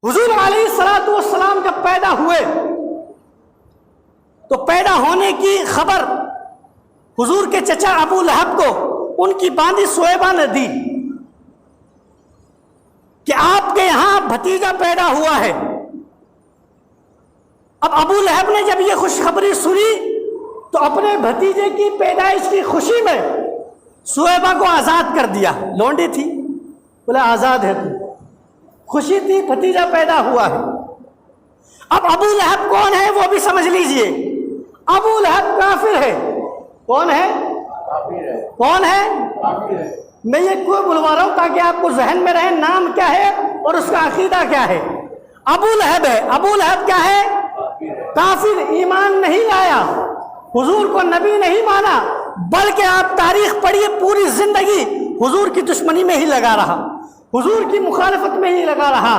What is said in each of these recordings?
حضور علیہ الصلوۃ والسلام جب پیدا ہوئے تو پیدا ہونے کی خبر حضور کے چچا ابو لہب کو ان کی باندی سویبہ نے دی کہ آپ کے یہاں بھتیجا پیدا ہوا ہے۔ اب ابو لہب نے جب یہ خوشخبری سنی تو اپنے بھتیجے کی پیدائش کی خوشی میں سویبہ کو آزاد کر دیا۔ لونڈی تھی، بولا آزاد ہے تو، خوشی تھی بھتیجا پیدا ہوا ہے۔ اب ابو لہب کون ہے وہ بھی سمجھ لیجئے۔ ابو لہب کافر ہے۔ کون ہے؟ کون ہے؟ میں یہ کوئی بلوا رہا ہوں تاکہ آپ کو ذہن میں رہے نام کیا ہے اور اس کا عقیدہ کیا ہے۔ ابو لہب ہے۔ ابو لہب کیا ہے؟ کافر، ایمان نہیں لایا، حضور کو نبی نہیں مانا، بلکہ آپ تاریخ پڑھیے، پوری زندگی حضور کی دشمنی میں ہی لگا رہا، حضور کی مخالفت میں ہی لگا رہا۔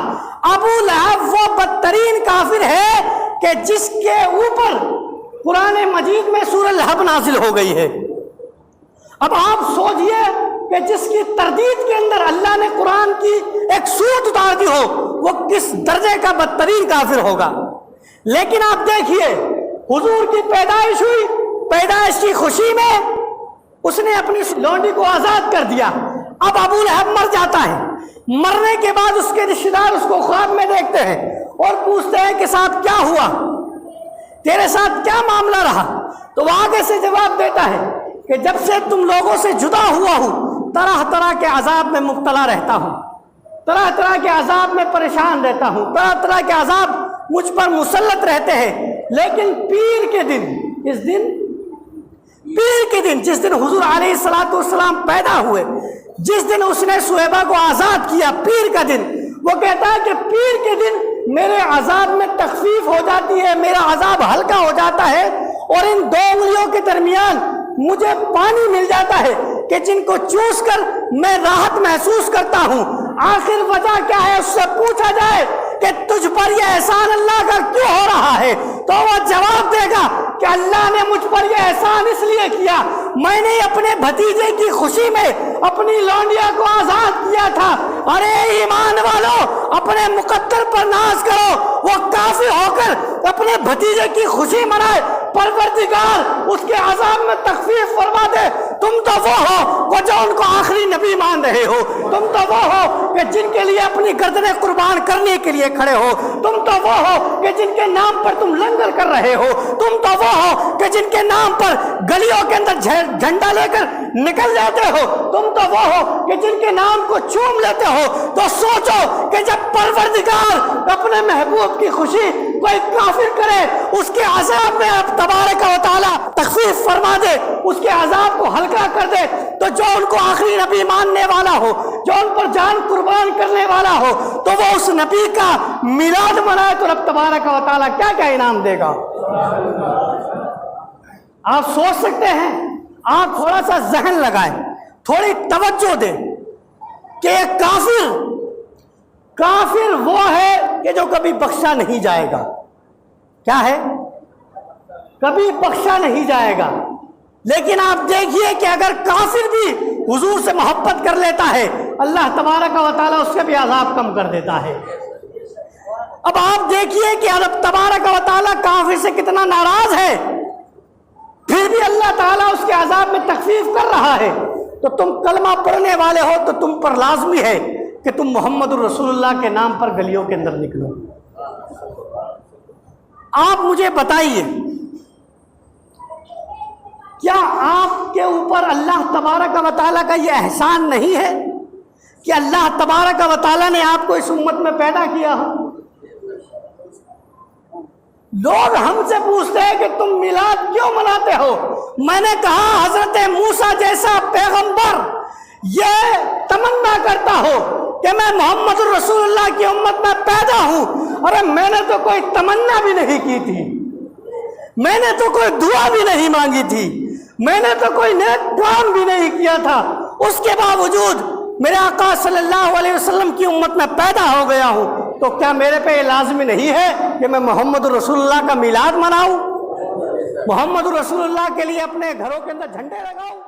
ابو لہب وہ بدترین کافر ہے کہ جس کے اوپر قرآن مجید میں سورہ لہب نازل ہو گئی ہے۔ اب آپ سوچئے کہ جس کی تردید کے اندر اللہ نے قرآن کی ایک سورت اتار دی ہو وہ کس درجے کا بدترین کافر ہوگا۔ لیکن آپ دیکھیے، حضور کی پیدائش ہوئی، پیدائش کی خوشی میں اس نے اپنی لونڈی کو آزاد کر دیا۔ اب ابو لہب مر جاتا ہے، مرنے کے بعد اس کے رشتہ دار اس کو خواب میں دیکھتے ہیں اور پوچھتے ہیں کہ صاحب کیا ہوا، تیرے ساتھ کیا معاملہ رہا؟ تو وہ آگے سے جواب دیتا ہے کہ جب سے تم لوگوں سے جدا ہوا ہوں طرح طرح کے عذاب میں مبتلا رہتا ہوں، طرح طرح کے عذاب میں پریشان رہتا ہوں، طرح طرح کے عذاب مجھ پر مسلط رہتے ہیں۔ لیکن پیر کے دن، اس دن پیر کے دن، جس دن حضور علیہ الصلوۃ والسلام پیدا ہوئے، جس دن اس نے سویبہ کو آزاد کیا، پیر کا دن، وہ کہتا ہے کہ پیر کے دن میرے عذاب میں تخفیف ہو جاتی ہے، میرا عذاب ہلکا ہو جاتا ہے اور ان دو انگلیوں کے درمیان مجھے پانی مل جاتا ہے کہ جن کو چوس کر میں راحت محسوس کرتا ہوں۔ آخر وجہ کیا ہے؟ اس سے پوچھا جائے کہ تجھ پر یہ احسان اللہ کا کیوں ہو رہا ہے تو وہ جواب دے گا کہ اللہ نے مجھ پر یہ احسان اس لیے کیا، میں نے اپنے بھتیجے کی خوشی میں اپنی لونڈیا کو آزاد کیا تھا۔ ارے ایمان والو، اپنے مقدر پر ناز کرو، وہ کافر ہو کر اپنے بھتیجے کی خوشی منائے، پروردگار اس کے عذاب میں تخفیف فرما دے۔ تم تو وہ ہو وہ جو ان کو آخری نبی مان رہے ہو، تم تو وہ ہو کہ جن کے لیے اپنی گردنیں قربان کرنے کے لیے کھڑے ہو، تم تو وہ ہو کہ جن کے نام پر تم لنگر کر رہے ہو، تم تو وہ ہو کہ جن کے نام پر گلیوں کے اندر جھنڈا لے کر نکل جاتے ہو، تم تو وہ ہو کہ جن کے نام کو چوم لیتے ہو۔ تو سوچو کہ جب پروردگار اپنے محبوب کی خوشی کوئی کافر کرے، اس کے عذاب میں اب تبارک و تعالی تخفیف فرما دے، اس کے عذاب کو ہلکا کر دے، تو جو ان کو آخری نبی ماننے والا ہو، جو ان پر جان قربان کرنے والا ہو، تو وہ اس نبی کا میلاد منائے تو رب تبارک و تعالی کیا کیا انعام دے گا۔ آپ سوچ سکتے ہیں، آپ تھوڑا سا ذہن لگائیں، تھوڑی توجہ دیں کہ ایک کافر وہ ہے کہ جو کبھی بخشا نہیں جائے گا۔ کیا ہے؟ کبھی بخشا نہیں جائے گا۔ لیکن آپ دیکھیے کہ اگر کافر بھی حضور سے محبت کر لیتا ہے، اللہ تبارک و تعالیٰ اس کے بھی عذاب کم کر دیتا ہے۔ اب آپ دیکھیے کہ رب تبارک و تعالیٰ کافر سے کتنا ناراض ہے، پھر بھی اللہ تعالیٰ اس کے عذاب میں تخفیف کر رہا ہے۔ تو تم کلمہ پڑھنے والے ہو تو تم پر لازمی ہے کہ تم محمد الرسول اللہ کے نام پر گلیوں کے اندر نکلو۔ آپ مجھے بتائیے، کیا آپ کے اوپر اللہ تبارک و تعالیٰ کا یہ احسان نہیں ہے کہ اللہ تبارک و تعالیٰ نے آپ کو اس امت میں پیدا کیا ہو؟ لوگ ہم سے پوچھتے ہیں کہ تم میلاد کیوں مناتے ہو؟ میں نے کہا حضرت موسیٰ جیسا پیغمبر یہ تمنا کرتا ہو کہ میں محمد الرسول اللہ کی امت میں پیدا ہوں، ارے میں نے تو کوئی تمنا بھی نہیں کی تھی، میں نے تو کوئی دعا بھی نہیں مانگی تھی، میں نے تو کوئی نیک کام بھی نہیں کیا تھا، اس کے باوجود میرے آقا صلی اللہ علیہ وسلم کی امت میں پیدا ہو گیا ہوں، تو کیا میرے پہ یہ لازمی نہیں ہے کہ میں محمد الرسول اللہ کا میلاد مناؤں، محمد الرسول اللہ کے لیے اپنے گھروں کے اندر جھنڈے لگاؤں؟